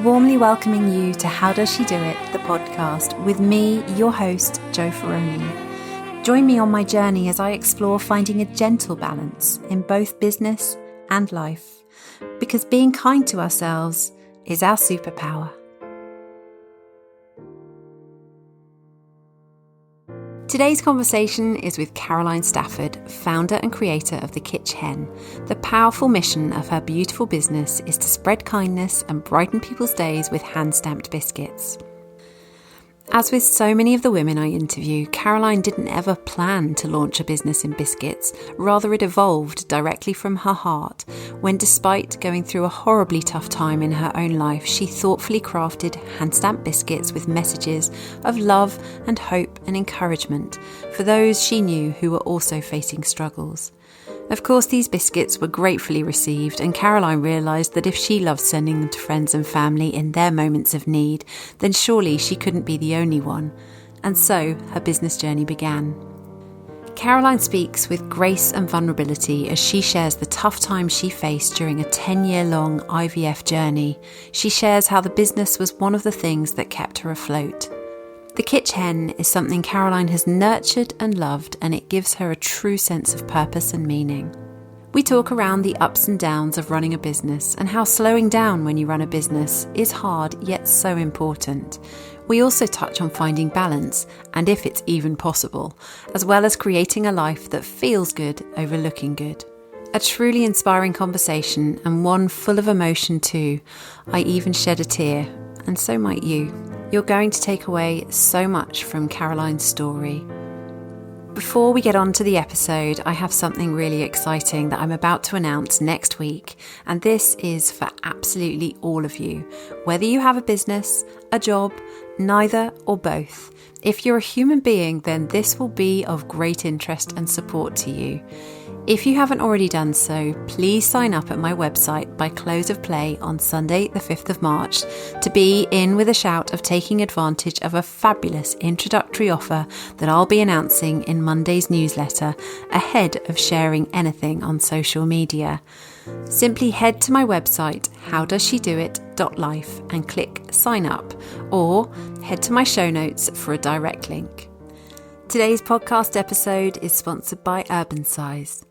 Warmly welcoming you to How Does She Do It, the podcast, with me, your host, Jo Ferroni. Join me on my journey as I explore finding a gentle balance in both business and life, because being kind to ourselves is our superpower. Today's conversation is with Caroline Stafford, founder and creator of the Kitsch Hen. The powerful mission of her beautiful business is to spread kindness and brighten people's days with hand-stamped biscuits. As with so many of the women I interview, Caroline didn't ever plan to launch a business in biscuits. Rather, it evolved directly from her heart when, despite going through a horribly tough time in her own life, she thoughtfully crafted hand-stamped biscuits with messages of love and hope and encouragement for those she knew who were also facing struggles. Of course, these biscuits were gratefully received, and Caroline realised that if she loved sending them to friends and family in their moments of need, then surely she couldn't be the only one. And so her business journey began. Caroline speaks with grace and vulnerability as she shares the tough times she faced during a 10-year-long IVF journey. She shares how the business was one of the things that kept her afloat. The Kitsch Hen is something Caroline has nurtured and loved, and it gives her a true sense of purpose and meaning. We talk around the ups and downs of running a business and how slowing down when you run a business is hard yet so important. We also touch on finding balance, and if it's even possible, as well as creating a life that feels good over looking good. A truly inspiring conversation, and one full of emotion too. I even shed a tear, and so might you. You're going to take away so much from Caroline's story. Before we get on to the episode, I have something really exciting that I'm about to announce next week, and this is for absolutely all of you, whether you have a business, a job, neither or both. If you're a human being, then this will be of great interest and support to you. If you haven't already done so, please sign up at my website by close of play on Sunday the 5th of March to be in with a shout of taking advantage of a fabulous introductory offer that I'll be announcing in Monday's newsletter ahead of sharing anything on social media. Simply head to my website howdoesshedoit.life and click sign up, or head to my show notes for a direct link. Today's podcast episode is sponsored by Urban Size.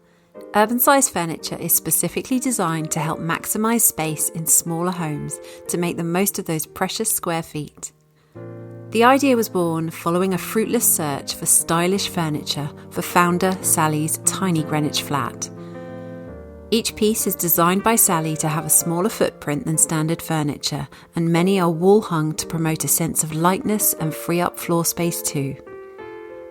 Urban Size furniture is specifically designed to help maximise space in smaller homes to make the most of those precious square feet. The idea was born following a fruitless search for stylish furniture for founder Sally's tiny Greenwich flat. Each piece is designed by Sally to have a smaller footprint than standard furniture, and many are wall-hung to promote a sense of lightness and free up floor space too.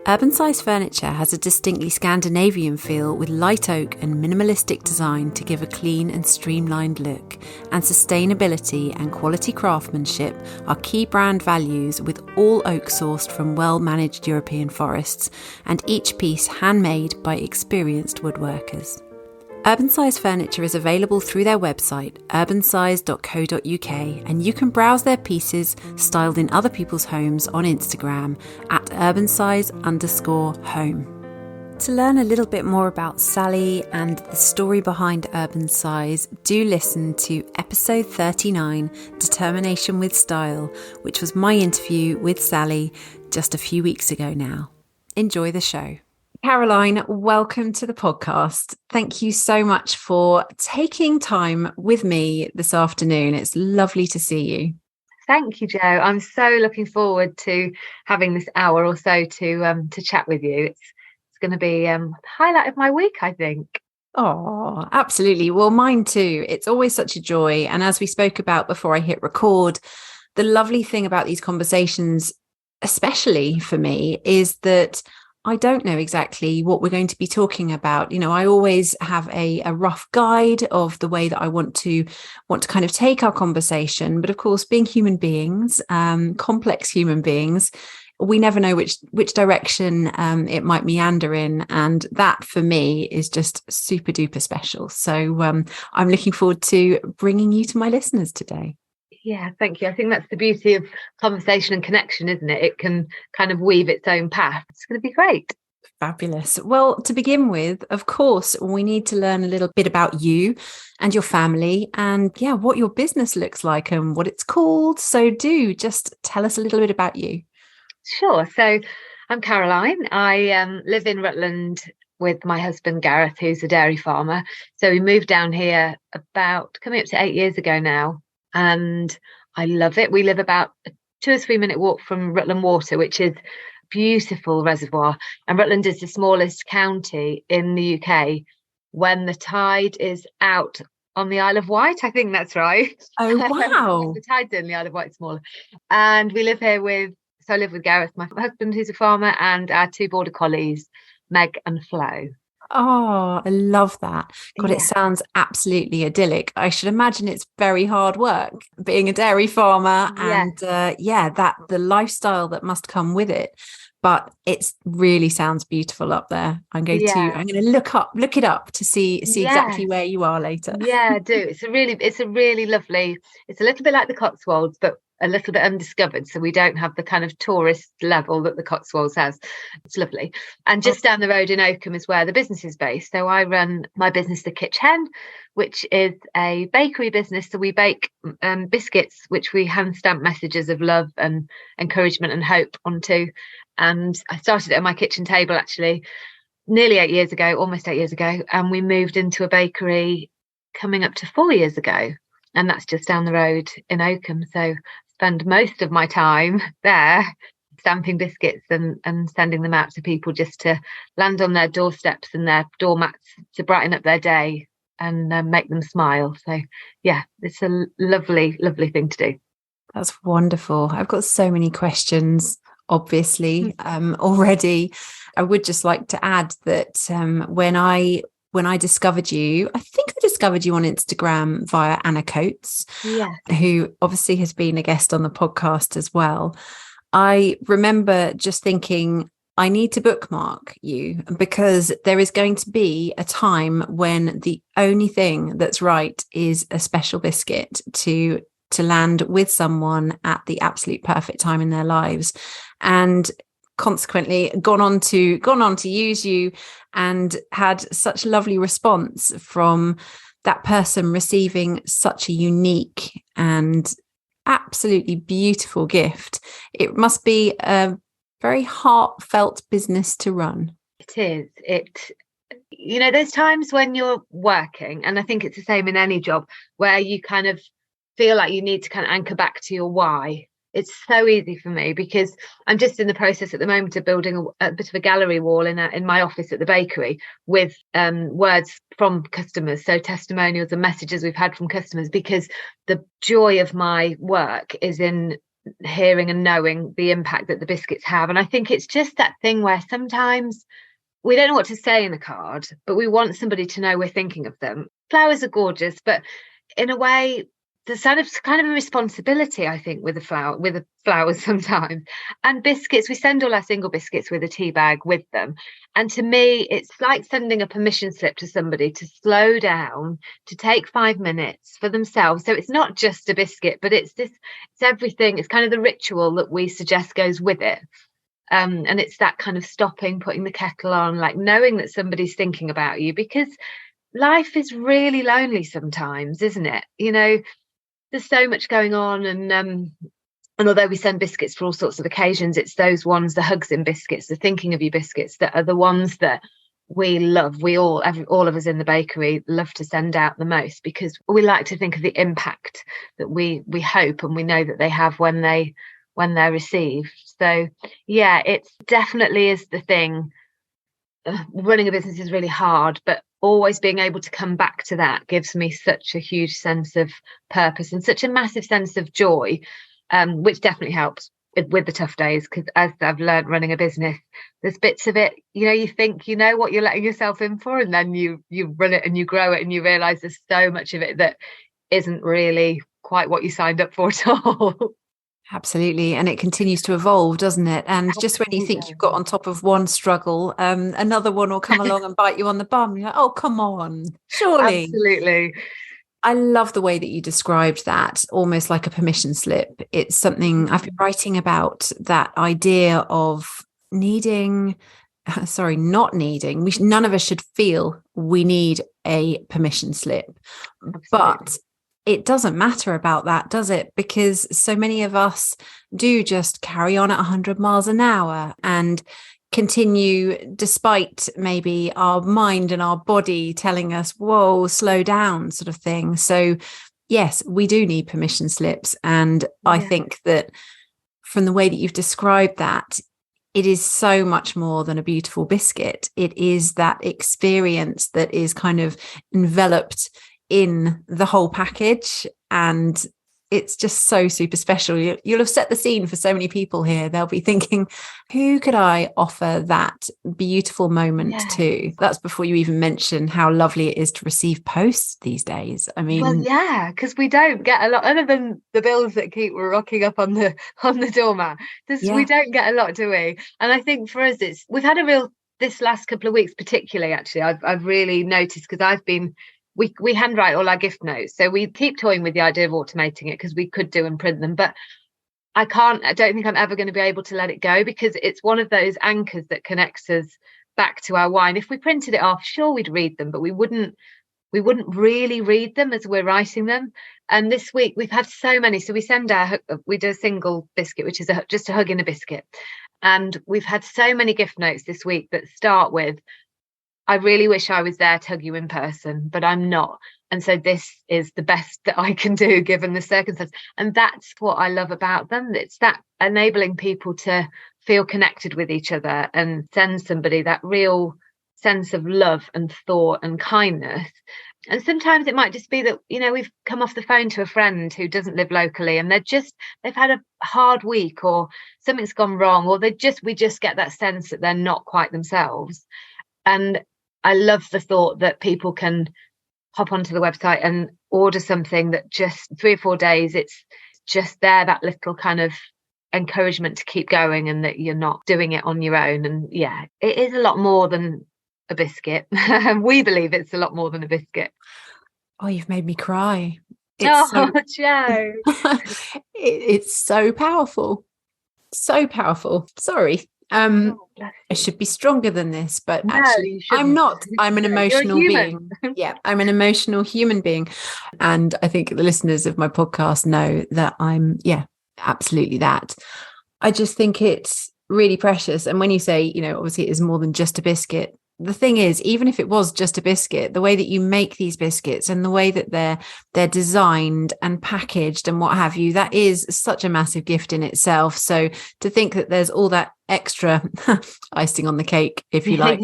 Urban Size furniture has a distinctly Scandinavian feel with light oak and minimalistic design to give a clean and streamlined look, and sustainability and quality craftsmanship are key brand values, with all oak sourced from well-managed European forests and each piece handmade by experienced woodworkers. Urban Size furniture is available through their website, urbansize.co.uk, and you can browse their pieces styled in other people's homes on Instagram at urbansize_home. To learn a little bit more about Sally and the story behind Urban Size, do listen to episode 39, Determination with Style, which was my interview with Sally just a few weeks ago now. Enjoy the show. Caroline, welcome to the podcast. Thank you so much for taking time with me this afternoon. It's lovely to see you. Thank you, Jo. I'm so looking forward to having this hour or so to chat with you. It's going to be the highlight of my week, I think. Oh, absolutely. Well, mine too. It's always such a joy. And as we spoke about before I hit record, the lovely thing about these conversations, especially for me, is that I don't know exactly what we're going to be talking about. You know, I always have a rough guide of the way that I want to kind of take our conversation. But of course, being human beings, complex human beings, we never know which direction it might meander in. And that for me is just super duper special. So I'm looking forward to bringing you to my listeners today. Yeah, thank you. I think that's the beauty of conversation and connection, isn't it? It can kind of weave its own path. It's going to be great. Fabulous. Well, to begin with, of course, we need to learn a little bit about you and your family and, yeah, what your business looks like and what it's called. So do just tell us a little bit about you. Sure. So I'm Caroline. I live in Rutland with my husband, Gareth, who's a dairy farmer. So we moved down here about coming up to 8 years ago now. And I love it. We live about a 2 or 3 minute walk from Rutland Water, which is a beautiful reservoir. And Rutland is the smallest county in the UK when the tide is out on the Isle of Wight. I think that's right. Oh, wow. The tide's in the Isle of Wight smaller. And we live here I live with Gareth, my husband, who's a farmer, and our 2 border collies, Meg and Flo. Oh, I love that. God, Yeah. It sounds absolutely idyllic. I should imagine it's very hard work being a dairy farmer and that the lifestyle that must come with it. But it really sounds beautiful up there. I'm going to look it up to see exactly where you are later. Yeah, do. It's a really lovely, it's a little bit like the Cotswolds, but a little bit undiscovered. So we don't have the kind of tourist level that the Cotswolds has. It's lovely. And just down the road in Oakham is where the business is based. So I run my business, the Kitsch Hen, which is a bakery business. So we bake biscuits, which we hand stamp messages of love and encouragement and hope onto. And I started it on my kitchen table, actually, nearly 8 years ago, almost 8 years ago. And we moved into a bakery coming up to 4 years ago. And that's just down the road in Oakham. So spend most of my time there stamping biscuits and sending them out to people just to land on their doorsteps and their doormats to brighten up their day and make them smile. So, yeah, it's a lovely, lovely thing to do. That's wonderful. I've got so many questions, obviously, already. I would just like to add that when I discovered you, I think I discovered you on Instagram via Anna Coates, who obviously has been a guest on the podcast as well. I remember just thinking, I need to bookmark you because there is going to be a time when the only thing that's right is a special biscuit to land with someone at the absolute perfect time in their lives. And consequently gone on to use you and had such lovely response from that person receiving such a unique and absolutely beautiful gift. It must be a very heartfelt business to run. It is. There's times when you're working, and I think it's the same in any job, where you kind of feel like you need to kind of anchor back to your why. It's so easy for me because I'm just in the process at the moment of building a bit of a gallery wall in my office at the bakery with words from customers, so testimonials and messages we've had from customers, because the joy of my work is in hearing and knowing the impact that the biscuits have. And I think it's just that thing where sometimes we don't know what to say in a card, but we want somebody to know we're thinking of them. Flowers are gorgeous, but in a way, there's kind of a responsibility, I think, with the flowers sometimes. And biscuits, we send all our single biscuits with a tea bag with them. And to me, it's like sending a permission slip to somebody to slow down, to take 5 minutes for themselves. So it's not just a biscuit, but it's everything. It's kind of the ritual that we suggest goes with it. And it's that kind of stopping, putting the kettle on, like knowing that somebody's thinking about you, because life is really lonely sometimes, isn't it? There's so much going on, and although we send biscuits for all sorts of occasions, it's those ones, the hugs in biscuits, the thinking of you biscuits, that are the ones that we love. We all of us in the bakery love to send out the most, because we like to think of the impact that we hope and we know that they have when they're received. So yeah, it definitely is the thing. Running a business is really hard, but always being able to come back to that gives me such a huge sense of purpose and such a massive sense of joy, which definitely helps with the tough days, because as I've learned running a business, there's bits of it, you think you know what you're letting yourself in for, and then you run it and you grow it and you realize there's so much of it that isn't really quite what you signed up for at all. Absolutely. And it continues to evolve, doesn't it? And just when you think you've got on top of one struggle, another one will come along and bite you on the bum. You're like, oh, come on, surely. Absolutely. I love the way that you described that, almost like a permission slip. It's something I've been writing about, that idea of needing sorry, not needing, none of us should feel we need a permission slip. Absolutely. But it doesn't matter about that, does it? Because so many of us do just carry on at 100 miles an hour and continue despite maybe our mind and our body telling us, whoa, slow down, sort of thing. So yes, we do need permission slips. And I think that from the way that you've described that, it is so much more than a beautiful biscuit. It is that experience that is kind of enveloped in the whole package. And it's just so super special. You'll have set the scene for so many people here. They'll be thinking, who could I offer that beautiful moment to? That's before you even mention how lovely it is to receive posts these days. I mean, well, yeah, because we don't get a lot, other than the bills that keep rocking up on the doormat. We don't get a lot, do we? And I think for us, we've had a real, this last couple of weeks particularly, actually, I've really noticed, because I've been, we handwrite all our gift notes, so we keep toying with the idea of automating it, because we could do and print them, but I don't think I'm ever going to be able to let it go, because it's one of those anchors that connects us back to our wine. If we printed it off, sure, we'd read them, but we wouldn't really read them as we're writing them. And this week we've had so many, so we do a single biscuit, which is just a hug in a biscuit, and we've had so many gift notes this week that start with, I really wish I was there to hug you in person, but I'm not. And so this is the best that I can do given the circumstances. And that's what I love about them. It's that enabling people to feel connected with each other and send somebody that real sense of love and thought and kindness. And sometimes it might just be that, we've come off the phone to a friend who doesn't live locally, and they've had a hard week, or something's gone wrong, or we just get that sense that they're not quite themselves. And I love the thought that people can hop onto the website and order something that just 3 or 4 days, it's just there, that little kind of encouragement to keep going, and that you're not doing it on your own. And yeah, it is a lot more than a biscuit. We believe it's a lot more than a biscuit. Oh, you've made me cry. Jo. It's so powerful. So powerful. Sorry. I should be stronger than this, but actually I'm not. I'm an emotional being. Yeah, I'm an emotional human being. And I think the listeners of my podcast know that I'm, absolutely that. I just think it's really precious. And when you say, obviously it is more than just a biscuit, the thing is, even if it was just a biscuit, the way that you make these biscuits and the way that they're designed and packaged and what have you, that is such a massive gift in itself. So to think that there's all that extra icing on the cake, if you like,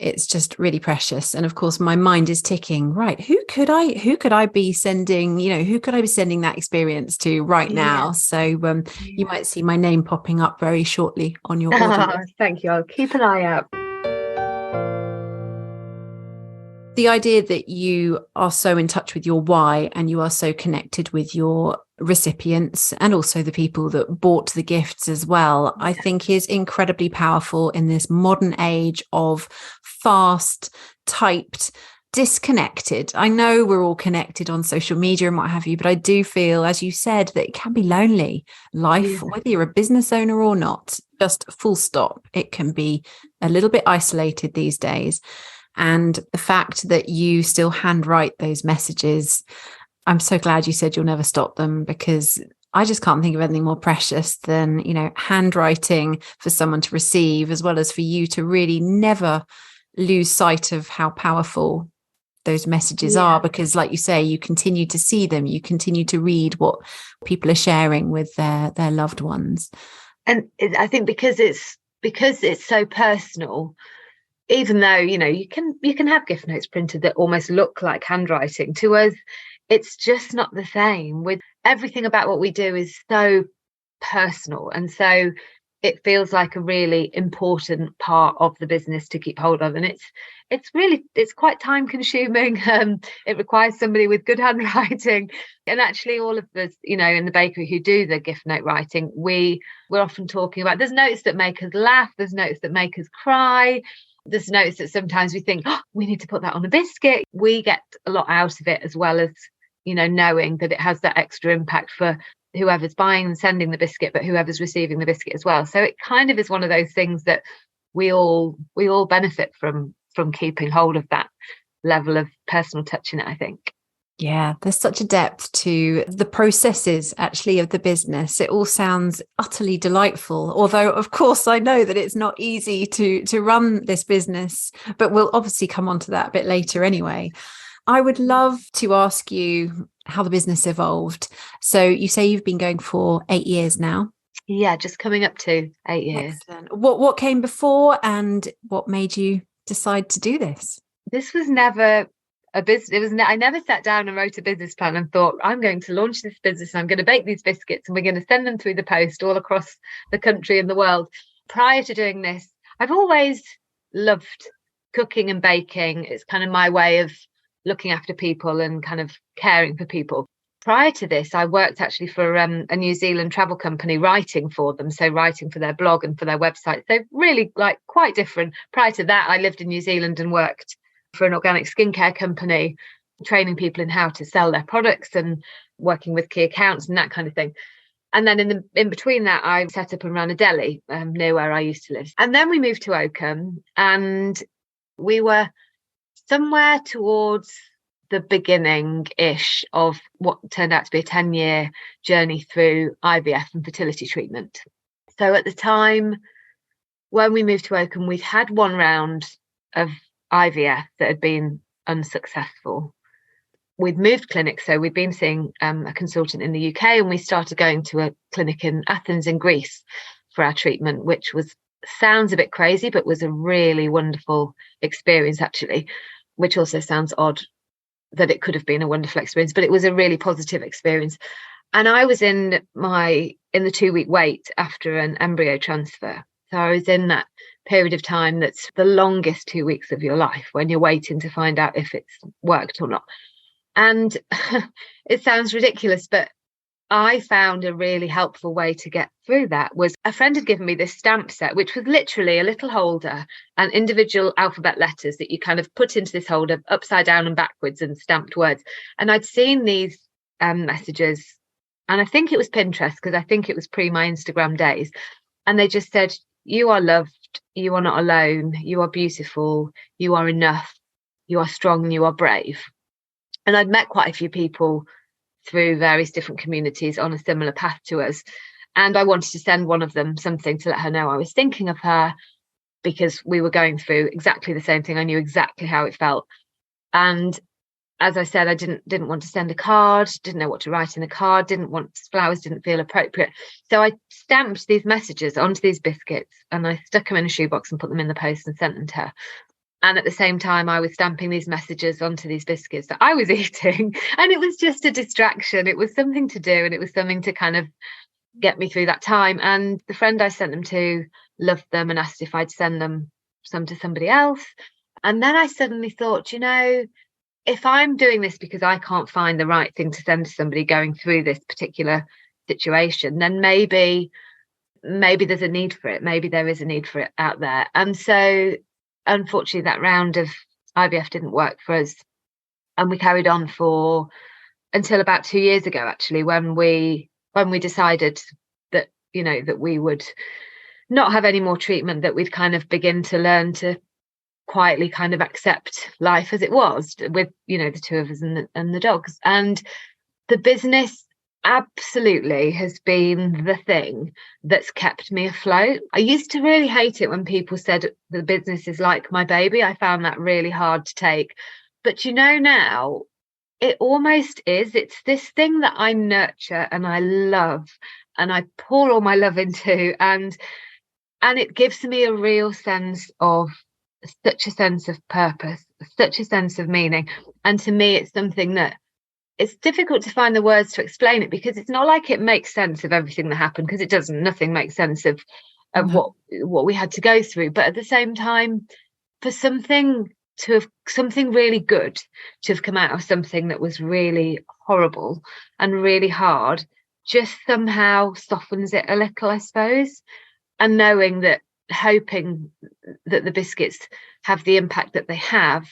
it's just really precious. And of course, my mind is ticking, right? Who could I be sending, who could I be sending that experience to right now? So you might see my name popping up very shortly on your order. Thank you. I'll keep an eye out. The idea that you are so in touch with your why, and you are so connected with your recipients and also the people that bought the gifts as well, I think is incredibly powerful in this modern age of fast, typed, disconnected. I know we're all connected on social media and what have you, but I do feel, as you said, that it can be lonely. Life, whether you're a business owner or not, just full stop. It can be a little bit isolated these days. And the fact that you still handwrite those messages, I'm so glad you said you'll never stop them, because I just can't think of anything more precious than, handwriting for someone to receive, as well as for you to really never lose sight of how powerful those messages are, because like you say, you continue to see them, you continue to read what people are sharing with their loved ones. And I think because it's so personal, even though you can have gift notes printed that almost look like handwriting, to us it's just not the same. With everything about what we do is so personal, and so it feels like a really important part of the business to keep hold of. And it's quite time consuming. It requires somebody with good handwriting. And actually all of us, in the bakery who do the gift note writing, we're often talking about, there's notes that make us laugh, there's notes that make us cry, there's notes that sometimes we think, we need to put that on a biscuit. We get a lot out of it, as well as, knowing that it has that extra impact for whoever's buying and sending the biscuit, but whoever's receiving the biscuit as well. So it kind of is one of those things that we all benefit from keeping hold of that level of personal touch in it, I think. Yeah, there's such a depth to the processes actually of the business. It all sounds utterly delightful, although of course I know that it's not easy to run this business, but we'll obviously come on to that a bit later anyway. I would love to ask you how the business evolved. So you say you've been going for 8 years now. Yeah, just coming up to 8 years. Excellent. What came before and what made you decide to do this? This was never a business. I never sat down and wrote a business plan and thought, I'm going to launch this business and I'm going to bake these biscuits and we're going to send them through the post all across the country and the world. Prior to doing this, I've always loved cooking and baking. It's kind of my way of looking after people and kind of caring for people. Prior to this, I worked actually for a New Zealand travel company, writing for them. So writing for their blog and for their website. So really like quite different. Prior to that, I lived in New Zealand and worked for an organic skincare company, training people in how to sell their products and working with key accounts and that kind of thing. And then in between that, I set up and ran a deli near where I used to live. And then we moved to Oakham, and we were somewhere towards the beginning-ish of what turned out to be a 10-year journey through IVF and fertility treatment. So at the time when we moved to Oakham, we'd had one round of IVF that had been unsuccessful. We'd moved clinics, so we'd been seeing a consultant in the UK, and we started going to a clinic in Athens in Greece for our treatment, which sounds a bit crazy, but was a really wonderful experience actually, which also sounds odd that it could have been a wonderful experience, but it was a really positive experience. And I was in the 2-week wait after an embryo transfer. So I was in that period of time that's the longest 2 weeks of your life, when you're waiting to find out if it's worked or not. And it sounds ridiculous, but I found a really helpful way to get through that. Was a friend had given me this stamp set, which was literally a little holder and individual alphabet letters that you kind of put into this holder upside down and backwards and stamped words. And I'd seen these messages, and I think it was Pinterest, because I think it was pre my Instagram days. And they just said, you are loved, you are not alone, you are beautiful, you are enough, you are strong, you are brave. And I'd met quite a few people through various different communities on a similar path to us. And I wanted to send one of them something to let her know I was thinking of her, because we were going through exactly the same thing. I knew exactly how it felt. And as I said, I didn't want to send a card, didn't know what to write in a card, didn't want flowers, didn't feel appropriate. So I stamped these messages onto these biscuits and I stuck them in a shoebox and put them in the post and sent them to her. And at the same time, I was stamping these messages onto these biscuits that I was eating. And it was just a distraction. It was something to do, and it was something to kind of get me through that time. And the friend I sent them to loved them and asked if I'd send them some to somebody else. And then I suddenly thought, if I'm doing this because I can't find the right thing to send to somebody going through this particular situation, then maybe there's a need for it. Maybe there is a need for it out there. And so unfortunately, that round of IVF didn't work for us, and we carried on until about 2 years ago, actually, when we decided that that we would not have any more treatment, that we'd kind of begin to learn to quietly kind of accept life as it was, with the two of us and the dogs. And the business absolutely has been the thing that's kept me afloat. I used to really hate it when people said the business is like my baby. I found that really hard to take. But now it almost is. It's this thing that I nurture and I love and I pour all my love into, and it gives me a real sense of such a sense of purpose, such a sense of meaning. And to me, it's something that it's difficult to find the words to explain it, because it's not like it makes sense of everything that happened, because it doesn't. Nothing makes sense of what we had to go through. But at the same time, for something really good to have come out of something that was really horrible and really hard, just somehow softens it a little, I suppose. And knowing that, hoping that the biscuits have the impact that they have,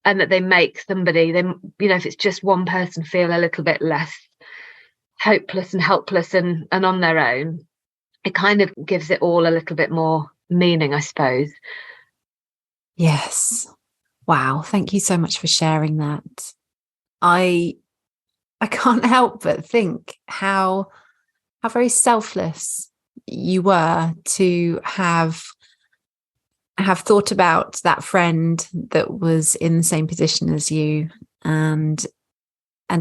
and that they make somebody, if it's just one person, feel a little bit less hopeless and helpless and on their own, it kind of gives it all a little bit more meaning, I suppose. Yes. Wow. Thank you so much for sharing that. I can't help but think how very selfless you were to have thought about that friend that was in the same position as you, and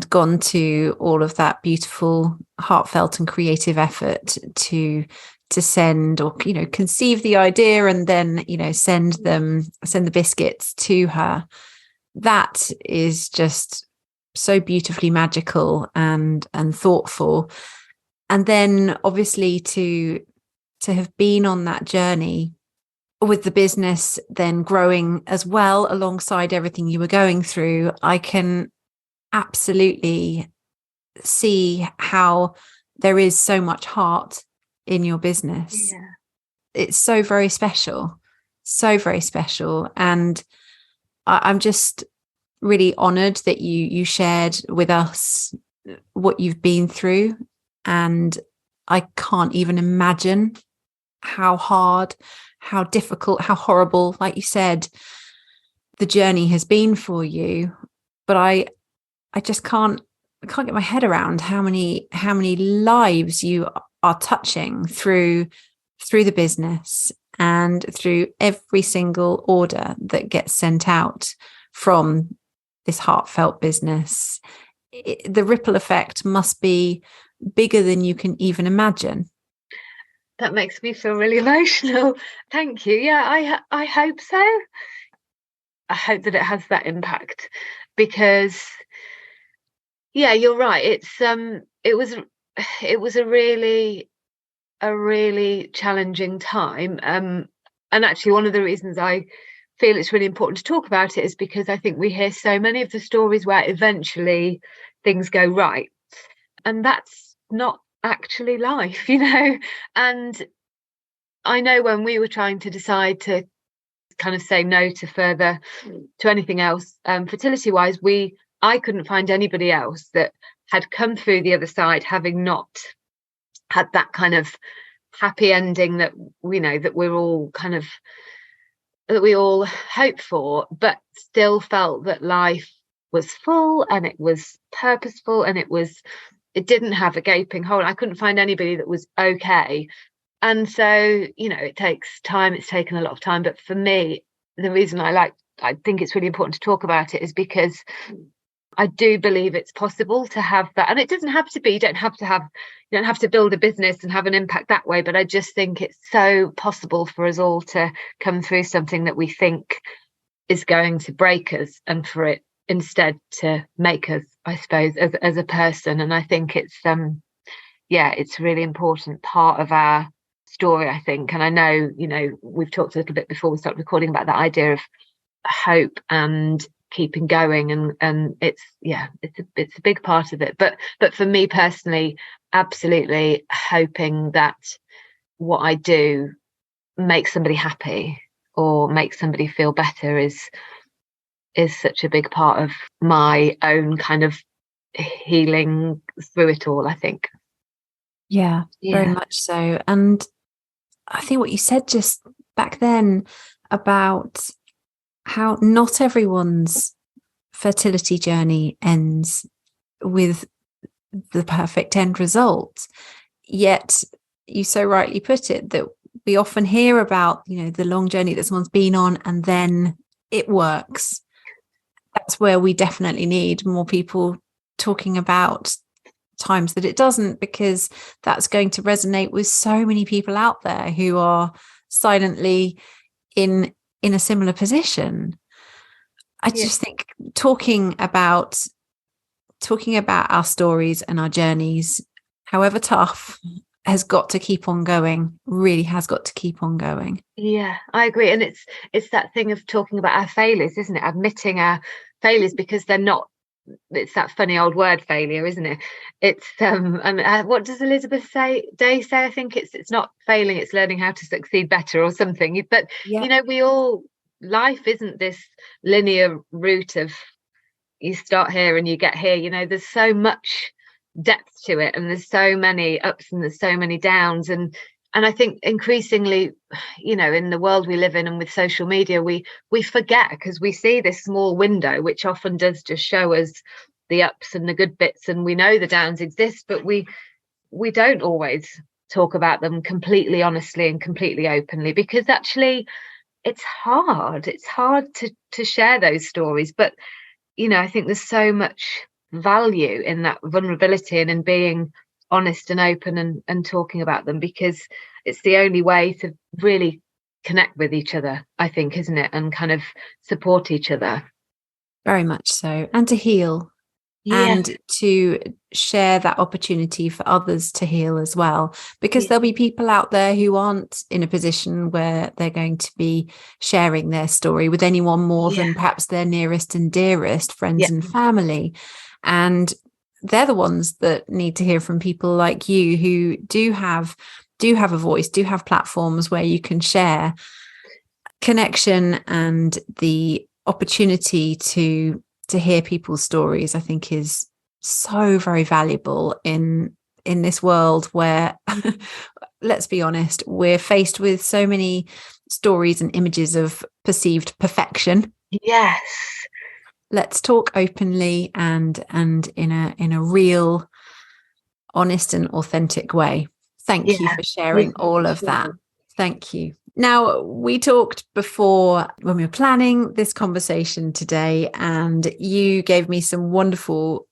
gone to all of that beautiful, heartfelt and creative effort to send, or conceive the idea and then send the biscuits to her. That is just so beautifully magical and thoughtful. And then obviously to have been on that journey with the business, then growing as well alongside everything you were going through, I can absolutely see how there is so much heart in your business. Yeah. It's so very special, and I'm just really honored that you shared with us what you've been through, and I can't even imagine how hard, how difficult, how horrible, like you said, the journey has been for you. But I just can't get my head around how many lives you are touching through the business and through every single order that gets sent out from this heartfelt business. The ripple effect must be bigger than you can even imagine. That makes me feel really emotional. Thank you. Yeah, I hope so. I hope that it has that impact, because yeah, you're right. It was a really challenging time. And actually one of the reasons I feel it's really important to talk about it is because I think we hear so many of the stories where eventually things go right, and that's not actually life, And I know when we were trying to decide to kind of say no to anything else, fertility wise, I couldn't find anybody else that had come through the other side having not had that kind of happy ending that that we all hope for, but still felt that life was full and it was purposeful and it didn't have a gaping hole. I couldn't find anybody that was okay. And so, it takes time. It's taken a lot of time. But for me, the reason I think it's really important to talk about it is because I do believe it's possible to have that. And it doesn't have to be, you don't have to build a business and have an impact that way. But I just think it's so possible for us all to come through something that we think is going to break us, and for it instead to make us, I suppose, as a person. And I think it's it's a really important part of our story, I think. And I know, we've talked a little bit before we started recording about that idea of hope and keeping going, and it's a big part of it. But for me personally, absolutely hoping that what I do makes somebody happy or makes somebody feel better is such a big part of my own kind of healing through it all, I think. Yeah, very much so. And I think what you said just back then about how not everyone's fertility journey ends with the perfect end result. Yet you so rightly put it that we often hear about, the long journey that someone's been on and then it works. That's where we definitely need more people talking about times that it doesn't, because that's going to resonate with so many people out there who are silently in a similar position. I just think talking about our stories and our journeys, however tough, has got to keep on going, really has got to keep on going. Yeah, I agree. And it's that thing of talking about our failures, isn't it? Admitting our failures, because they're not, it's that funny old word failure, isn't it? It's and what does Elizabeth Day say? I think it's not failing, it's learning how to succeed better or something. But life isn't this linear route of you start here and you get here. There's so much depth to it, and there's so many ups and there's so many downs, and And I think increasingly, in the world we live in and with social media, we forget, because we see this small window, which often does just show us the ups and the good bits, and we know the downs exist, but we don't always talk about them completely honestly and completely openly, because actually it's hard to share those stories. But I think there's so much value in that vulnerability and in being honest and open and talking about them, because it's the only way to really connect with each other, I think, isn't it? And kind of support each other. Very much so. And to heal. Yeah. And to share that opportunity for others to heal as well, because there'll be people out there who aren't in a position where they're going to be sharing their story with anyone more than perhaps their nearest and dearest friends and family. And they're the ones that need to hear from people like you, who do have a voice, do have platforms where you can share. Connection and the opportunity to hear people's stories, I think, is so very valuable in this world where, let's be honest, we're faced with so many stories and images of perceived perfection. Yes. Let's talk openly and in a real, honest and authentic way. Thank you for sharing all of that. Thank you. Now, we talked before when we were planning this conversation today, and you gave me some wonderful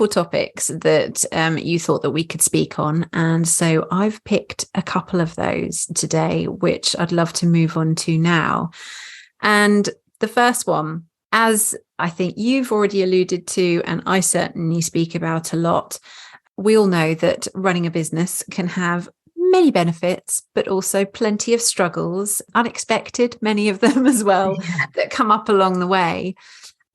topics that you thought that we could speak on. And so I've picked a couple of those today, which I'd love to move on to now. And the first one, as I think you've already alluded to, and I certainly speak about a lot, we all know that running a business can have many benefits, but also plenty of struggles, unexpected, many of them as well, that come up along the way.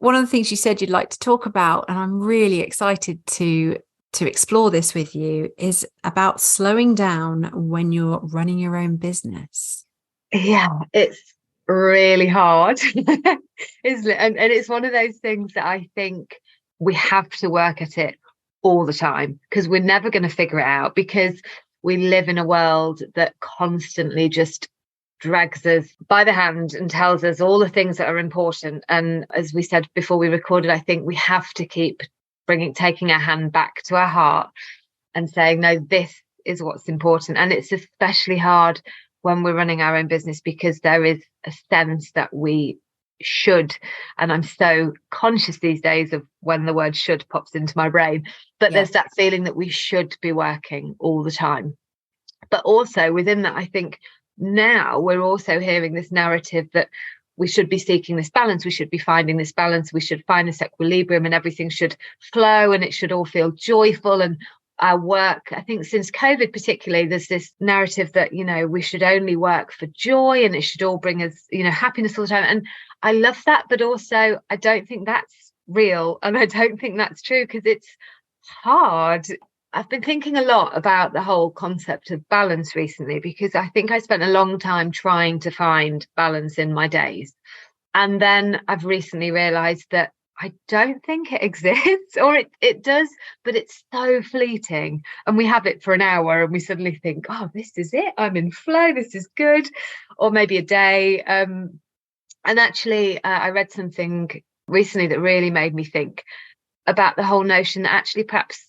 One of the things you said you'd like to talk about, and I'm really excited to explore this with you, is about slowing down when you're running your own business. Yeah, it's really hard, isn't it? And it's one of those things that I think we have to work at it all the time, because we're never going to figure it out, because we live in a world that constantly just drags us by the hand and tells us all the things that are important. And as we said before we recorded, I think we have to keep taking our hand back to our heart and saying, no, this is what's important. And it's especially hard when we're running our own business, because there is a sense that we should, and I'm so conscious these days of when the word should pops into my brain, but there's that feeling that we should be working all the time. But also within that, I think now we're also hearing this narrative that we should be seeking this balance, we should be finding this balance, we should find this equilibrium, and everything should flow and it should all feel joyful. And our work, I think since COVID particularly, there's this narrative that, we should only work for joy and it should all bring us, happiness all the time. And I love that, but also I don't think that's real, and I don't think that's true, because it's hard. I've been thinking a lot about the whole concept of balance recently, because I think I spent a long time trying to find balance in my days. And then I've recently realized that I don't think it exists, or it does, but it's so fleeting. And we have it for an hour and we suddenly think, oh, this is it, I'm in flow, this is good. Or maybe a day. And actually, I read something recently that really made me think about the whole notion that actually perhaps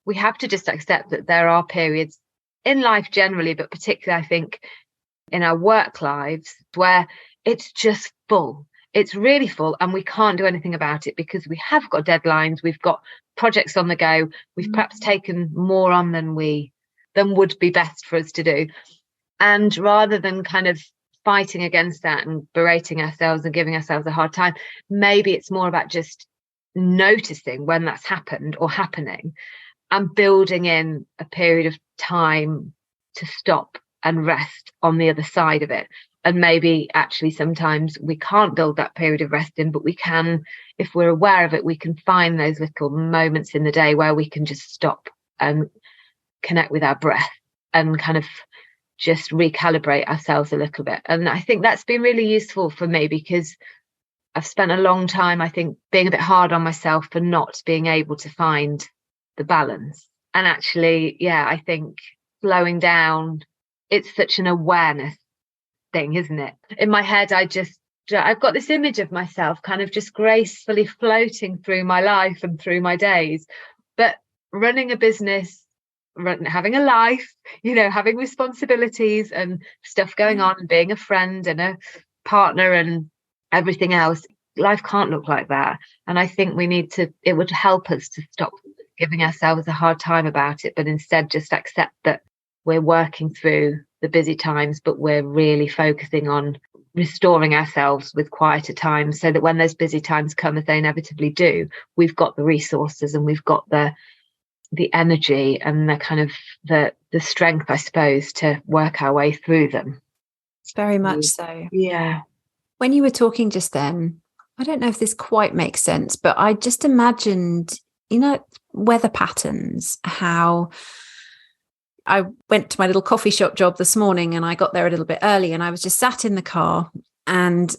we have to just accept that there are periods in life generally, but particularly I think in our work lives, where it's just full. It's really full and we can't do anything about it, because we have got deadlines, we've got projects on the go, we've perhaps taken more on than would be best for us to do. And rather than kind of fighting against that and berating ourselves and giving ourselves a hard time, maybe it's more about just noticing when that's happened or happening, and building in a period of time to stop and rest on the other side of it. And maybe actually sometimes we can't build that period of rest in, but we can, if we're aware of it, we can find those little moments in the day where we can just stop and connect with our breath and kind of just recalibrate ourselves a little bit. And I think that's been really useful for me, because I've spent a long time, I think, being a bit hard on myself for not being able to find the balance. And actually, I think slowing down it's such an awareness thing, isn't it? In my head, I've got this image of myself kind of just gracefully floating through my life and through my days. But running a business, having a life, having responsibilities and stuff going on, and being a friend and a partner and everything else, life can't look like that. And I think it would help us to stop giving ourselves a hard time about it, but instead just accept that we're working through the busy times, but we're really focusing on restoring ourselves with quieter times, so that when those busy times come, as they inevitably do, we've got the resources and we've got the energy and the kind of the strength, I suppose, to work our way through them. Very much so. Yeah. When you were talking just then, I don't know if this quite makes sense, but I just imagined, weather patterns, how I went to my little coffee shop job this morning and I got there a little bit early, and I was just sat in the car, and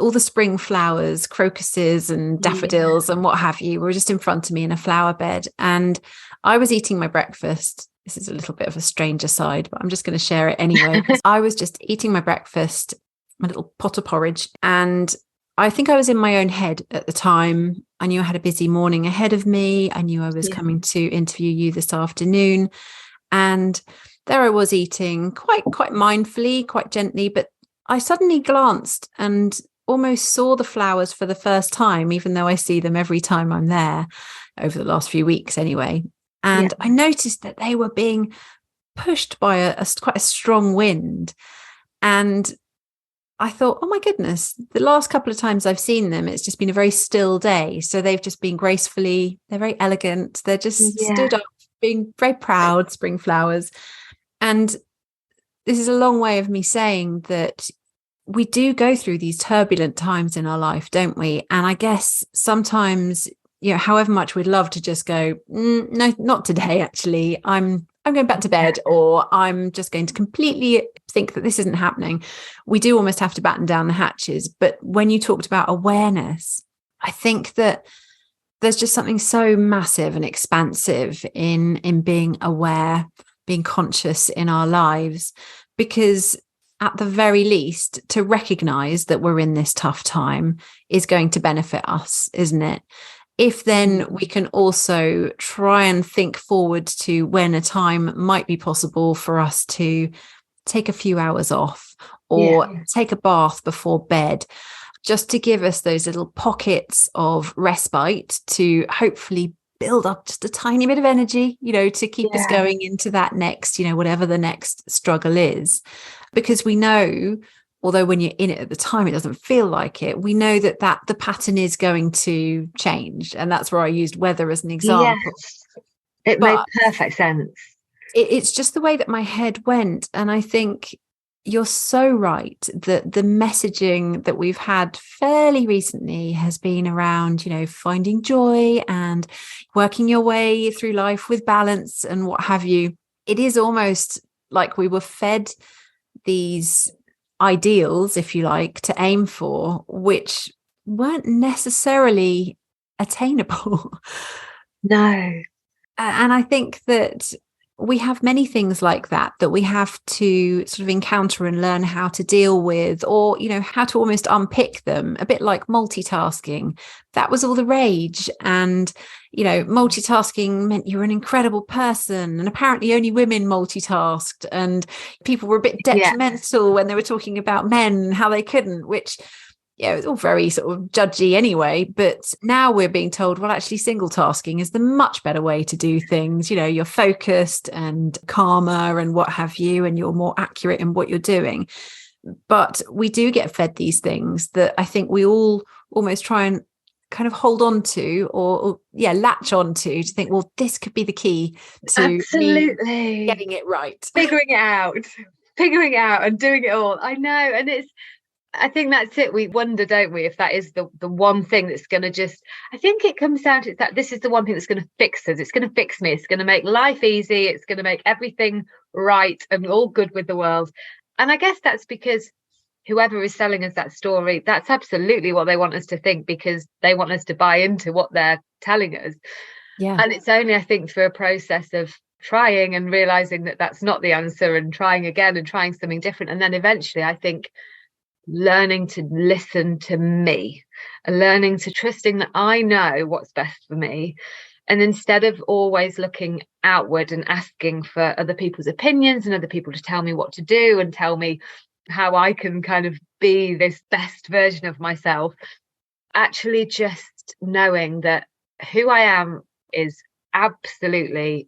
all the spring flowers, crocuses and daffodils and what have you, were just in front of me in a flower bed. And I was eating my breakfast. This is a little bit of a strange aside, but I'm just going to share it anyway. I was just eating my breakfast, my little pot of porridge, and I think I was in my own head at the time. I knew I had a busy morning ahead of me. I knew I was coming to interview you this afternoon. And there I was eating quite mindfully, quite gently, but I suddenly glanced and almost saw the flowers for the first time, even though I see them every time I'm there, over the last few weeks anyway. And I noticed that they were being pushed by quite a strong wind. And I thought, oh my goodness, the last couple of times I've seen them, it's just been a very still day. So they've just been they're very elegant. They're just stood up, being very proud, spring flowers. And this is a long way of me saying that we do go through these turbulent times in our life, don't we? And I guess sometimes, however much we'd love to just go, no, not today, actually, I'm going back to bed, or I'm just going to completely think that this isn't happening. We do almost have to batten down the hatches. But when you talked about awareness, I think that there's just something so massive and expansive in being aware, being conscious in our lives, because at the very least, to recognize that we're in this tough time is going to benefit us, isn't it? If then we can also try and think forward to when a time might be possible for us to take a few hours off or take a bath before bed, just to give us those little pockets of respite to hopefully build up just a tiny bit of energy, to keep us going into that next, whatever the next struggle is. Because we know, although when you're in it at the time, it doesn't feel like it, we know that the pattern is going to change. And that's where I used weather as an example. Yes. It made perfect sense. It's just the way that my head went. And I think you're so right that the messaging that we've had fairly recently has been around, finding joy and working your way through life with balance and what have you. It is almost like we were fed these ideals, if you like, to aim for, which weren't necessarily attainable. No. And I think that we have many things like that we have to sort of encounter and learn how to deal with, or, how to almost unpick them, a bit like multitasking. That was all the rage. And, multitasking meant you were an incredible person. And apparently only women multitasked. And people were a bit detrimental when they were talking about men and how they couldn't, which, it's all very sort of judgy anyway. But now we're being told, well, actually single tasking is the much better way to do things. You're focused and calmer and what have you, and you're more accurate in what you're doing. But we do get fed these things that I think we all almost try and kind of hold on to or latch on to think, well, this could be the key to absolutely getting it right. Figuring it out and doing it all. I know. And I think that's it. We wonder, don't we, if that is the one thing that's going to just, I think it comes down to that this is the one thing that's going to fix us. It's going to fix me. It's going to make life easy. It's going to make everything right and all good with the world. And I guess that's because whoever is selling us that story, that's absolutely what they want us to think, because they want us to buy into what they're telling us. Yeah. And it's only, I think, through a process of trying and realizing that that's not the answer, and trying again and trying something different. And then eventually, I think, learning to listen to me and learning to trusting that I know what's best for me. And instead of always looking outward and asking for other people's opinions and other people to tell me what to do and tell me how I can kind of be this best version of myself, actually just knowing that who I am is absolutely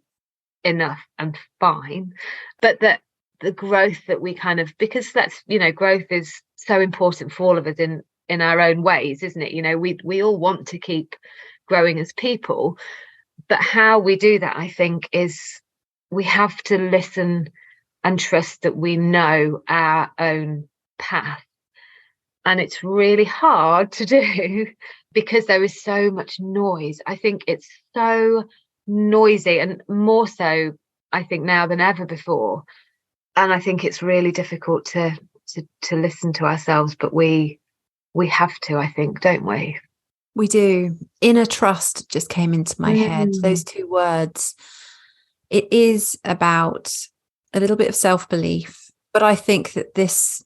enough and fine, but that the growth that we kind of, because that's, growth is so important for all of us in our own ways, isn't it? We all want to keep growing as people, but how we do that, I think, is we have to listen and trust that we know our own path. And it's really hard to do because there is so much noise. I think it's so noisy, and more so, I think, now than ever before. And I think it's really difficult to listen to ourselves, but we have to, I think, don't we? We do. Inner trust just came into my head. Those two words. It is about a little bit of self-belief, but I think that this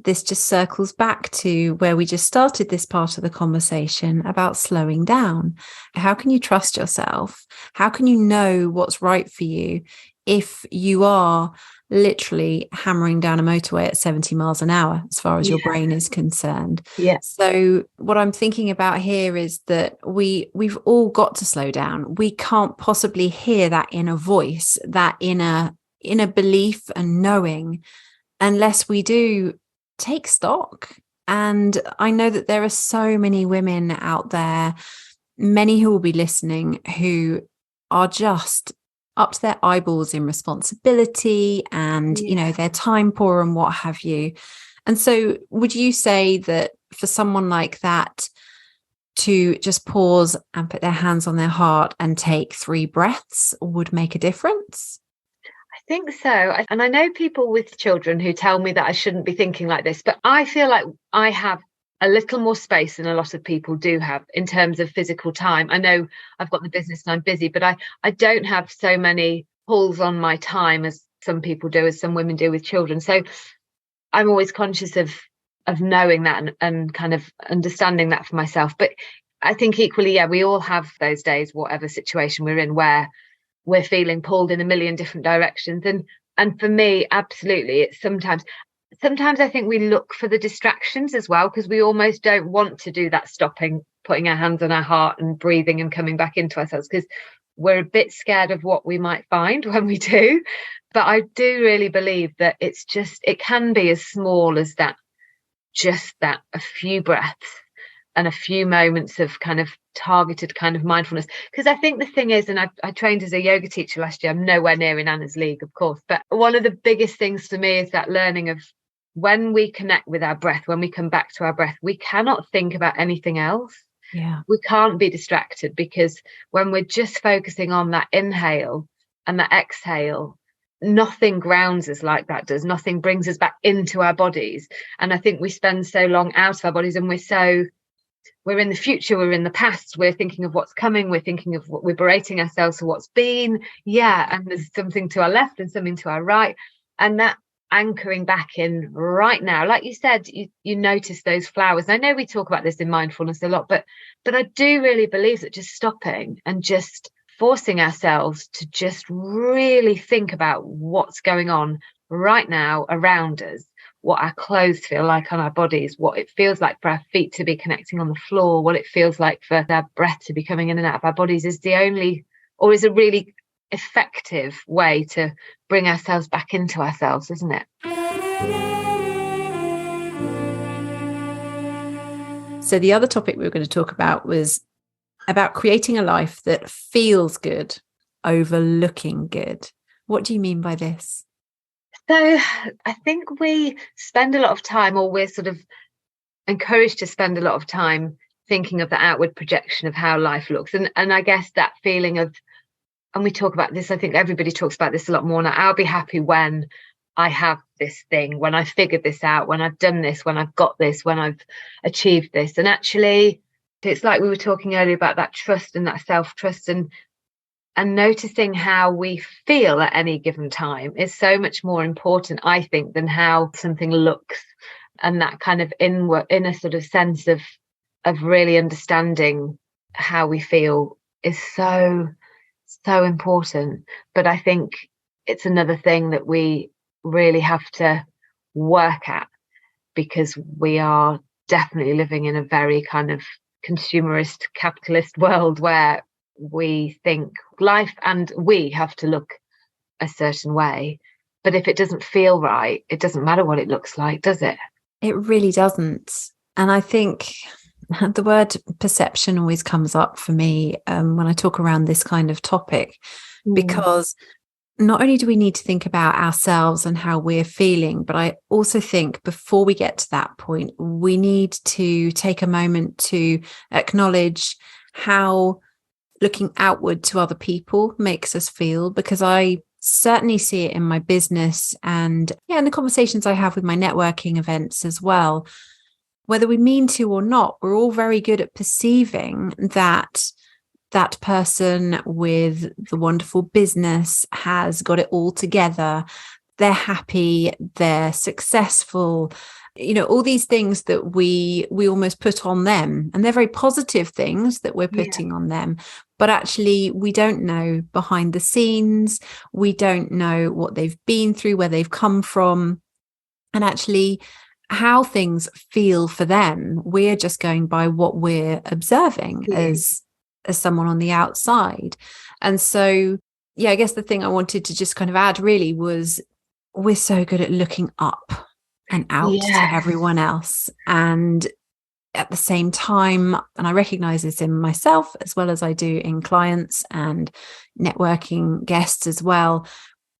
just circles back to where we just started this part of the conversation about slowing down. How can you trust yourself? How can you know what's right for you if you are literally hammering down a motorway at 70 miles an hour, as far as your brain is concerned? Yeah. So what I'm thinking about here is that we've all got to slow down. We can't possibly hear that inner voice, that inner belief and knowing, unless we do take stock. And I know that there are so many women out there, many who will be listening, who are just up to their eyeballs in responsibility and, they're time poor and what have you. And so would you say that for someone like that to just pause and put their hands on their heart and take 3 breaths would make a difference? I think so. And I know people with children who tell me that I shouldn't be thinking like this, but I feel like I have a little more space than a lot of people do have in terms of physical time. I know I've got the business and I'm busy, but I don't have so many pulls on my time as some people do, as some women do with children. So I'm always conscious of knowing that and kind of understanding that for myself. But I think equally, we all have those days, whatever situation we're in, where we're feeling pulled in a million different directions. And for me, absolutely, it's sometimes I think we look for the distractions as well, because we almost don't want to do that stopping, putting our hands on our heart and breathing and coming back into ourselves, because we're a bit scared of what we might find when we do. But I do really believe that it can be as small as that, just that, a few breaths and a few moments of kind of targeted kind of mindfulness. Because I think the thing is, and I trained as a yoga teacher last year, I'm nowhere near in Anna's league, of course, but one of the biggest things for me is that learning of, when we connect with our breath, when we come back to our breath, we cannot think about anything else. Yeah. We can't be distracted, because when we're just focusing on that inhale and that exhale, nothing grounds us like that does. Nothing brings us back into our bodies. And I think we spend so long out of our bodies, and we're in the future, we're in the past, we're thinking of what's coming, we're thinking of what we're berating ourselves for what's been. And there's something to our left and something to our right. And that anchoring back in right now, like you said, you notice those flowers. And I know we talk about this in mindfulness a lot, but I do really believe that just stopping and just forcing ourselves to just really think about what's going on right now around us, what our clothes feel like on our bodies, what it feels like for our feet to be connecting on the floor, what it feels like for our breath to be coming in and out of our bodies, is a really effective way to bring ourselves back into ourselves, isn't it? So the other topic we were going to talk about was about creating a life that feels good over looking good. What do you mean by this? So I think we spend a lot of time, or we're sort of encouraged to spend a lot of time thinking of the outward projection of how life looks. And I guess that feeling of, and we talk about this, I think everybody talks about this a lot more now, I'll be happy when I have this thing, when I figured this out, when I've done this, when I've got this, when I've achieved this. And actually, it's like we were talking earlier about that trust and that self-trust. And and noticing how we feel at any given time is so much more important, I think, than how something looks. And that kind of inner sort of sense of really understanding how we feel is so important. But I think it's another thing that we really have to work at, because we are definitely living in a very kind of consumerist capitalist world where we think life and we have to look a certain way. But if it doesn't feel right, it doesn't matter what it looks like, does it? It really doesn't. And I think the word perception always comes up for me when I talk around this kind of topic, because not only do we need to think about ourselves and how we're feeling, but I also think before we get to that point, we need to take a moment to acknowledge how looking outward to other people makes us feel, because I certainly see it in my business and in the conversations I have with my networking events as well. Whether we mean to or not, we're all very good at perceiving that that person with the wonderful business has got it all together. They're happy, they're successful, all these things that we almost put on them, and they're very positive things that we're putting on them. But actually, we don't know behind the scenes. We don't know what they've been through, where they've come from, and actually how things feel for them. We're just going by what we're observing as someone on the outside. And so, I guess the thing I wanted to just kind of add really was, we're so good at looking up and out to everyone else. And at the same time, and I recognize this in myself as well as I do in clients and networking guests as well,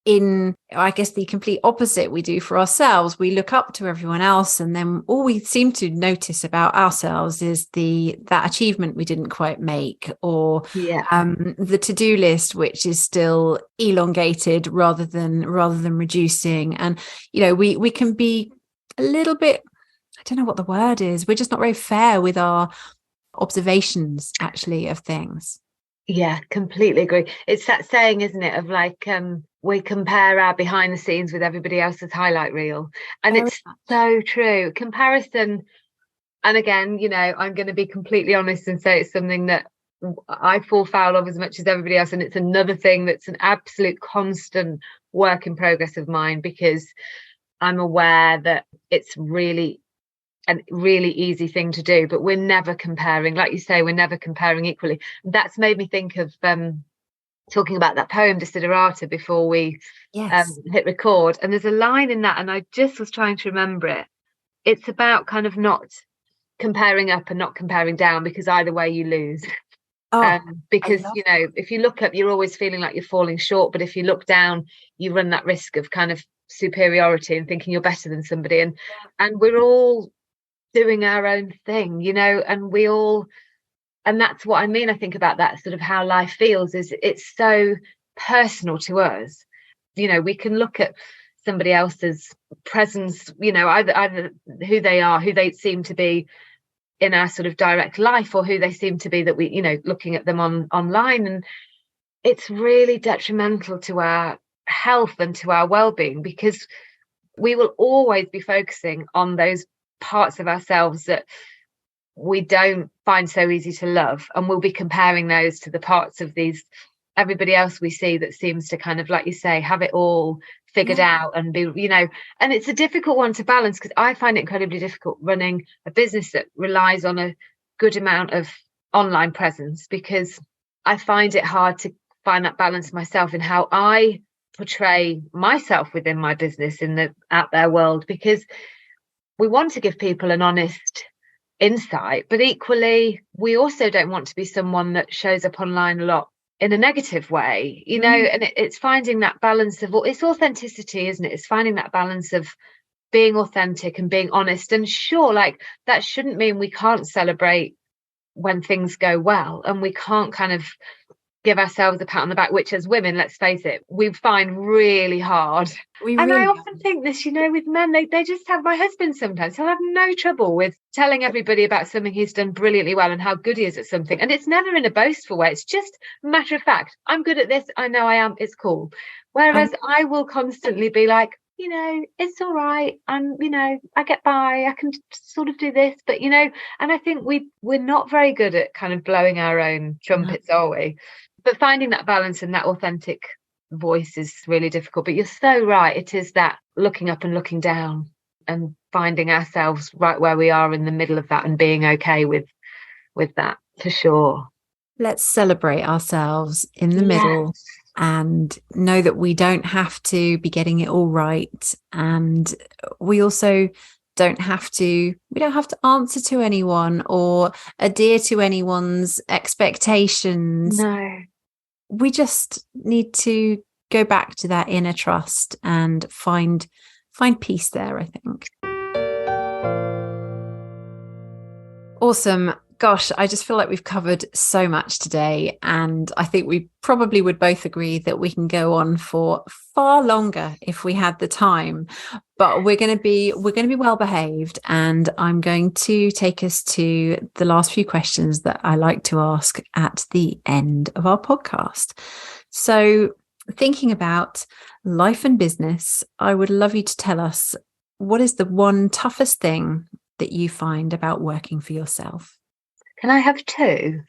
in, I guess, the complete opposite we do for ourselves. We look up to everyone else, and then all we seem to notice about ourselves is that achievement we didn't quite make, or the to-do list, which is still elongated rather than reducing. And we can be a little bit, I don't know what the word is, we're just not very fair with our observations actually of things. Yeah, completely agree. It's that saying, isn't it, of like, we compare our behind the scenes with everybody else's highlight reel. And it's so true. Comparison, and again, I'm going to be completely honest and say it's something that I fall foul of as much as everybody else. And it's another thing that's an absolute constant work in progress of mine, because I'm aware that it's really a really easy thing to do, but we're never comparing, like you say, we're never comparing equally. That's made me think of talking about that poem Desiderata before we hit record, and there's a line in that, and I just was trying to remember it. It's about kind of not comparing up and not comparing down, because either way you lose. Because if you look up, you're always feeling like you're falling short, but if you look down, you run that risk of kind of superiority and thinking you're better than somebody. And we're all doing our own thing, and that's what I mean. I think about that sort of how life feels, is it's so personal to us. We can look at somebody else's presence, either who they are, who they seem to be in our sort of direct life, or who they seem to be that we, looking at them online. And it's really detrimental to our health and to our well-being, because we will always be focusing on those parts of ourselves that we don't find so easy to love, and we'll be comparing those to the parts of everybody else we see that seems to kind of, like you say, have it all figured out and be, and it's a difficult one to balance, because I find it incredibly difficult running a business that relies on a good amount of online presence, because I find it hard to find that balance myself in how I portray myself within my business in the out there world, because we want to give people an honest insight, but equally we also don't want to be someone that shows up online a lot in a negative way, and it's finding that balance of, it's authenticity, isn't it? It's finding that balance of being authentic and being honest. And sure, like, that shouldn't mean we can't celebrate when things go well, and we can't kind of give ourselves a pat on the back, which as women, let's face it, we find really hard. And I often think this, with men, they just have, my husband sometimes, he'll have no trouble with telling everybody about something he's done brilliantly well and how good he is at something. And it's never in a boastful way. It's just matter of fact. I'm good at this. I know I am. It's cool. Whereas I will constantly be like, it's all right. I get by. I can sort of do this, but and I think we're not very good at kind of blowing our own trumpets, are we? But finding that balance and that authentic voice is really difficult. But you're so right. It is that looking up and looking down and finding ourselves right where we are in the middle of that and being okay with that, for sure. Let's celebrate ourselves in the middle and know that we don't have to be getting it all right. And we also don't have to answer to anyone or adhere to anyone's expectations. No. We just need to go back to that inner trust and find peace there, I think. Awesome. Gosh, I just feel like we've covered so much today, and I think we probably would both agree that we can go on for far longer if we had the time. But we're going to be well behaved, and I'm going to take us to the last few questions that I like to ask at the end of our podcast. So, thinking about life and business, I would love you to tell us, what is the one toughest thing that you find about working for yourself? Can I have two?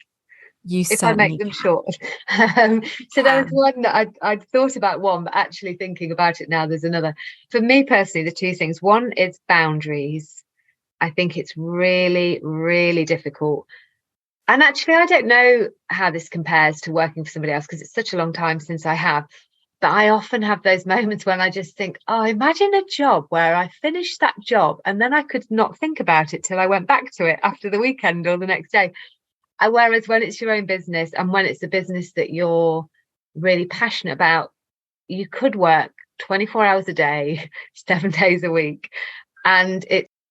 If I make them short. So there was one that I'd thought about one, but actually thinking about it now, there's another. For me personally, the two things. One is boundaries. I think it's really, really difficult. And actually, I don't know how this compares to working for somebody else because it's such a long time since I have. But I often have those moments when I just think, imagine a job where I finished that job and then I could not think about it till I went back to it after the weekend or the next day. Whereas when it's your own business and when it's a business that you're really passionate about, you could work 24 hours a day, 7 days a week. And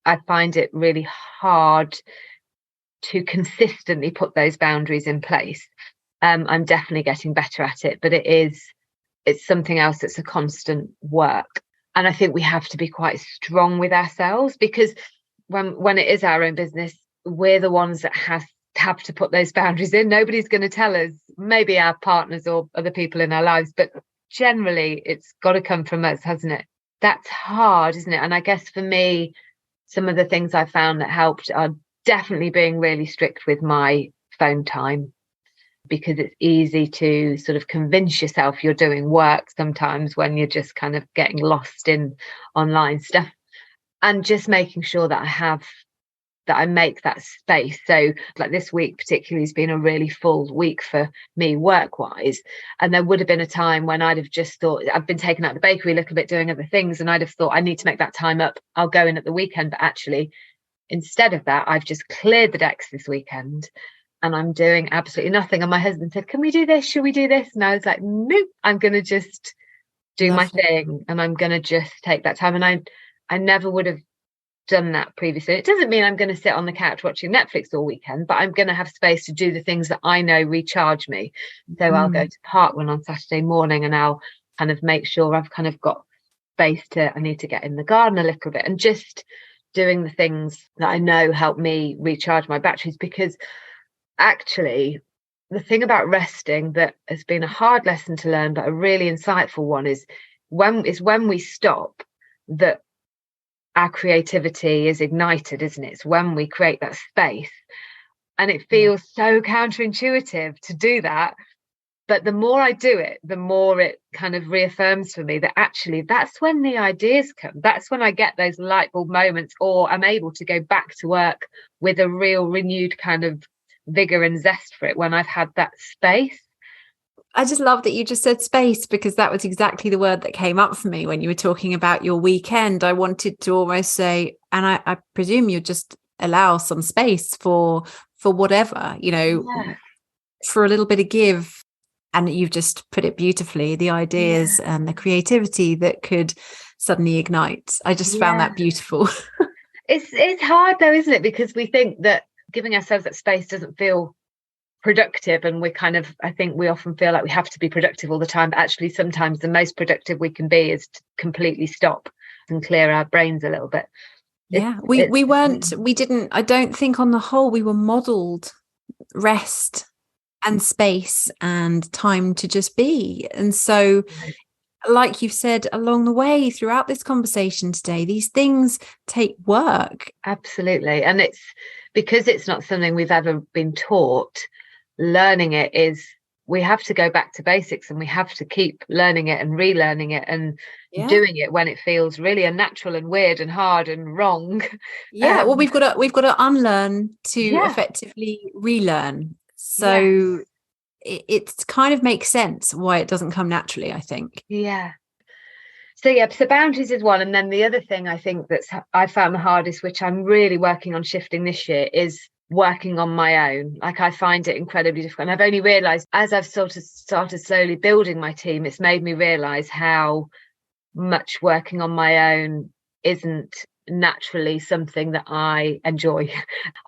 I find it really hard to consistently put those boundaries in place. I'm definitely getting better at it, but it's something else that's a constant work. And I think we have to be quite strong with ourselves, because when it is our own business, we're the ones that have to put those boundaries in. Nobody's going to tell us, maybe our partners or other people in our lives, but generally it's got to come from us, hasn't it? That's hard, isn't it? And I guess for me, some of the things I found that helped are definitely being really strict with my phone time, because it's easy to sort of convince yourself you're doing work sometimes when you're just kind of getting lost in online stuff, and just making sure that I make that space. So like this week particularly has been a really full week for me work wise, and there would have been a time when I'd have just thought, I've been taken out of the bakery a little bit doing other things, and I'd have thought I need to make that time up, I'll go in at the weekend. But actually, instead of that, I've just cleared the decks this weekend and I'm doing absolutely nothing. And my husband said, can we do this? Should we do this? And I was like, nope, I'm going to just do my thing, and I'm going to just take that time. And I never would have done that previously. It doesn't mean I'm going to sit on the couch watching Netflix all weekend, but I'm going to have space to do the things that I know recharge me. So I'll go to park run on Saturday morning, and I'll kind of make sure I've kind of got space I need to get in the garden a little bit, and just doing the things that I know help me recharge my batteries. Because actually, the thing about resting that has been a hard lesson to learn, but a really insightful one, is when we stop that our creativity is ignited, isn't it? It's when we create that space. And it feels so counterintuitive to do that. But the more I do it, the more it kind of reaffirms for me that actually that's when the ideas come. That's when I get those light bulb moments, or I'm able to go back to work with a real renewed kind of vigor and zest for it, when I've had that space. I just love that you just said space, because that was exactly the word that came up for me when you were talking about your weekend. I wanted to almost say, and I presume you just allow some space for whatever, for a little bit of give. And you've just put it beautifully, the ideas and the creativity that could suddenly ignite. I just found that beautiful. It's hard though, isn't it? Because we think that giving ourselves that space doesn't feel productive, and I think we often feel like we have to be productive all the time, but actually sometimes the most productive we can be is to completely stop and clear our brains a little bit. We didn't, I don't think on the whole we were modeled rest and space and time to just be. And so like you've said along the way throughout this conversation today, these things take work. Absolutely. And it's because it's not something we've ever been taught. Learning it is, we have to go back to basics, and we have to keep learning it and relearning it and doing it when it feels really unnatural and weird and hard and wrong. Well, we've got to unlearn to effectively relearn. So it kind of makes sense why it doesn't come naturally, I think. So boundaries is one. And then the other thing I think I found the hardest, which I'm really working on shifting this year, is working on my own. Like, I find it incredibly difficult. And I've only realised as I've sort of started slowly building my team, it's made me realise how much working on my own isn't naturally something that I enjoy.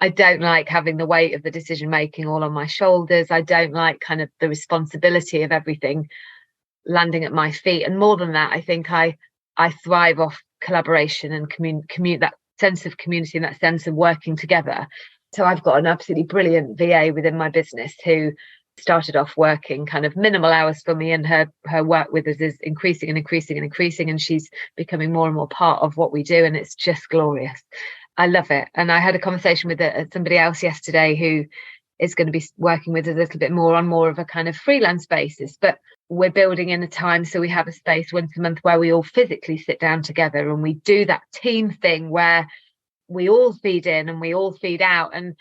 I don't like having the weight of the decision making all on my shoulders. I don't like kind of the responsibility of everything landing at my feet. And more than that, I think I thrive off collaboration and that sense of community and that sense of working together. So I've got an absolutely brilliant VA within my business who started off working kind of minimal hours for me, and her work with us is increasing and increasing and increasing, and she's becoming more and more part of what we do, and it's just glorious. I love it. And I had a conversation with somebody else yesterday who is going to be working with us a little bit more on more of a kind of freelance basis, but we're building in a time, so we have a space once a month where we all physically sit down together and we do that team thing where we all feed in and we all feed out. And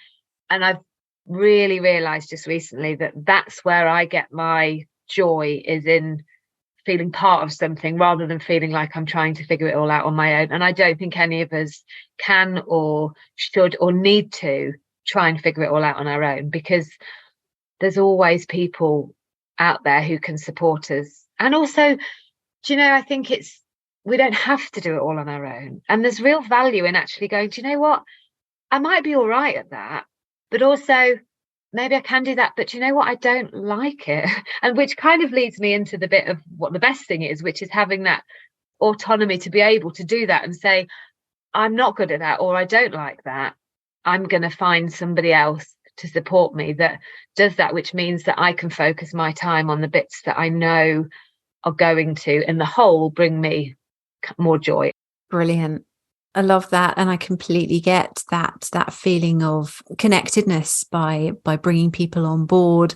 I've really realized just recently that that's where I get my joy, is in feeling part of something rather than feeling like I'm trying to figure it all out on my own. And I don't think any of us can or should or need to try and figure it all out on our own, because there's always people out there who can support us. And also, I think we don't have to do it all on our own. And there's real value in actually going, do you know what? I might be all right at that, but also maybe I can do that, but you know what? I don't like it. And which kind of leads me into the bit of what the best thing is, which is having that autonomy to be able to do that and say, I'm not good at that, or I don't like that. I'm going to find somebody else to support me that does that, which means that I can focus my time on the bits that I know are going to, in the whole, bring me more joy. Brilliant. I love that. And I completely get that feeling of connectedness by bringing people on board.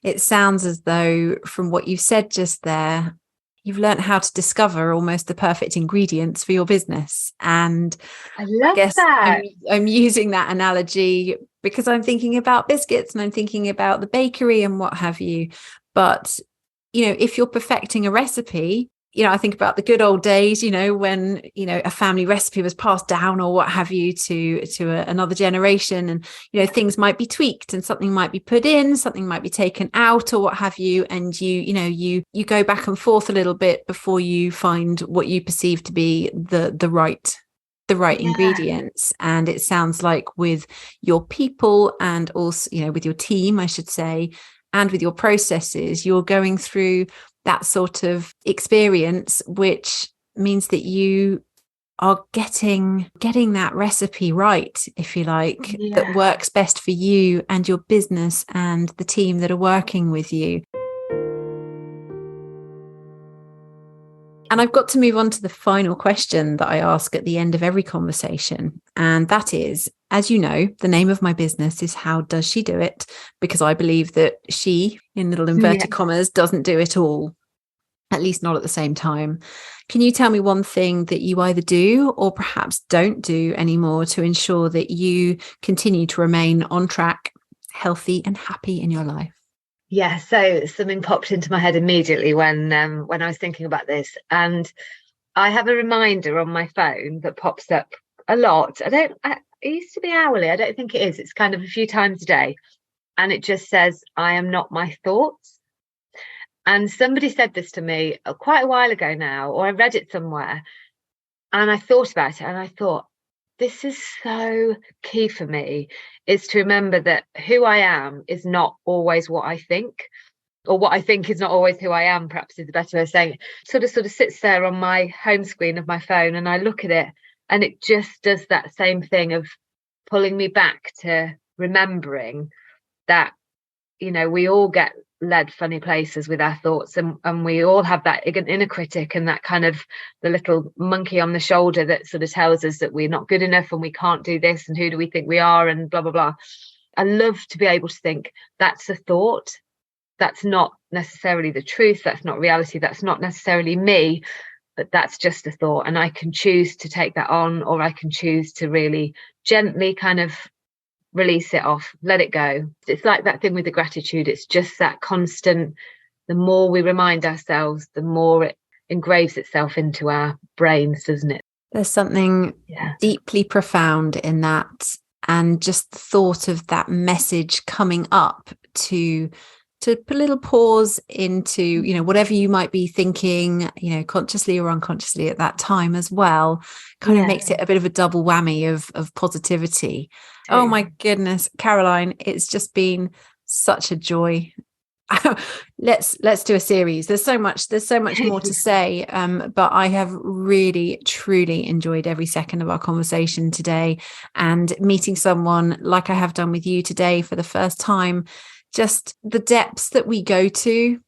It sounds as though, from what you said just there, you've learned how to discover almost the perfect ingredients for your business. And I love that. I'm using that analogy because I'm thinking about biscuits and I'm thinking about the bakery and what have you. But, if you're perfecting a recipe, I think about the good old days, when, a family recipe was passed down or what have you to another generation, and, things might be tweaked and something might be put in, something might be taken out or what have you. And you go back and forth a little bit before you find what you perceive to be the right ingredients. And it sounds like with your people and also, with your team, I should say, and with your processes, you're going through that sort of experience, which means that you are getting that recipe right, if you like, that works best for you and your business and the team that are working with you. And I've got to move on to the final question that I ask at the end of every conversation. And that is, as you know, the name of my business is How Does She Do It? Because I believe that she, in little inverted commas, doesn't do it all, at least not at the same time. Can you tell me one thing that you either do or perhaps don't do anymore to ensure that you continue to remain on track, healthy and happy in your life? Yeah, so something popped into my head immediately when I was thinking about this, and I have a reminder on my phone that pops up a lot. It used to be hourly. I don't think it is. It's kind of a few times a day, and it just says, "I am not my thoughts." And somebody said this to me quite a while ago now, or I read it somewhere, and I thought about it, and I thought, this is so key for me, is to remember that who I am is not always what I think, or what I think is not always who I am, perhaps is the better way of saying it. Sort of sits there on my home screen of my phone, and I look at it, and it just does that same thing of pulling me back to remembering that, you know, we all get led funny places with our thoughts, and we all have that inner critic, and that kind of the little monkey on the shoulder that sort of tells us that we're not good enough and we can't do this, and who do we think we are, and blah blah blah. I love to be able to think that's a thought, that's not necessarily the truth, that's not reality, that's not necessarily me, but that's just a thought, and I can choose to take that on, or I can choose to really gently kind of release it off, let it go. It's like that thing with the gratitude. It's just that constant, the more we remind ourselves, the more it engraves itself into our brains, doesn't it? There's something deeply profound in that, and just the thought of that message coming up to put a little pause into, you know, whatever you might be thinking, you know, consciously or unconsciously at that time as well, kind of makes it a bit of a double whammy of positivity. Oh my goodness, Caroline, it's just been such a joy. Let's do a series. There's so much more to say, but I have really truly enjoyed every second of our conversation today, and meeting someone like I have done with you today for the first time. Just the depths that we go to,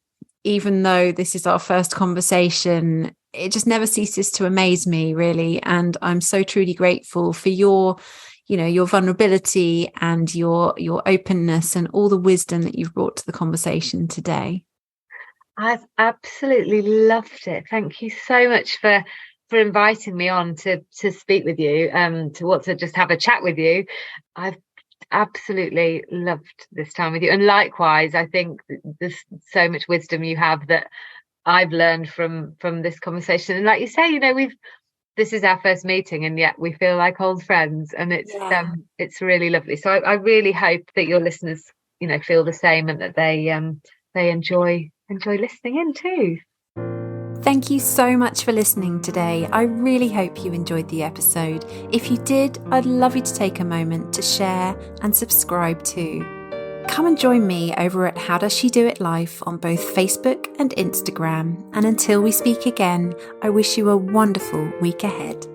even though this is our first conversation, it just never ceases to amaze me, really. And I'm so truly grateful for your vulnerability and your openness and all the wisdom that you've brought to the conversation today. I've absolutely loved it. Thank you so much for inviting me on to speak with you, to just have a chat with you. I've absolutely loved this time with you, and likewise, I think there's so much wisdom you have that I've learned from this conversation. And like you say, you know, this is our first meeting, and yet we feel like old friends, and it's really lovely. So I really hope that your listeners, you know, feel the same, and that they enjoy listening in too. Thank you so much for listening today. I really hope you enjoyed the episode. If you did, I'd love you to take a moment to share and subscribe too. Come and join me over at How Does She Do It Life on both Facebook and Instagram. And until we speak again, I wish you a wonderful week ahead.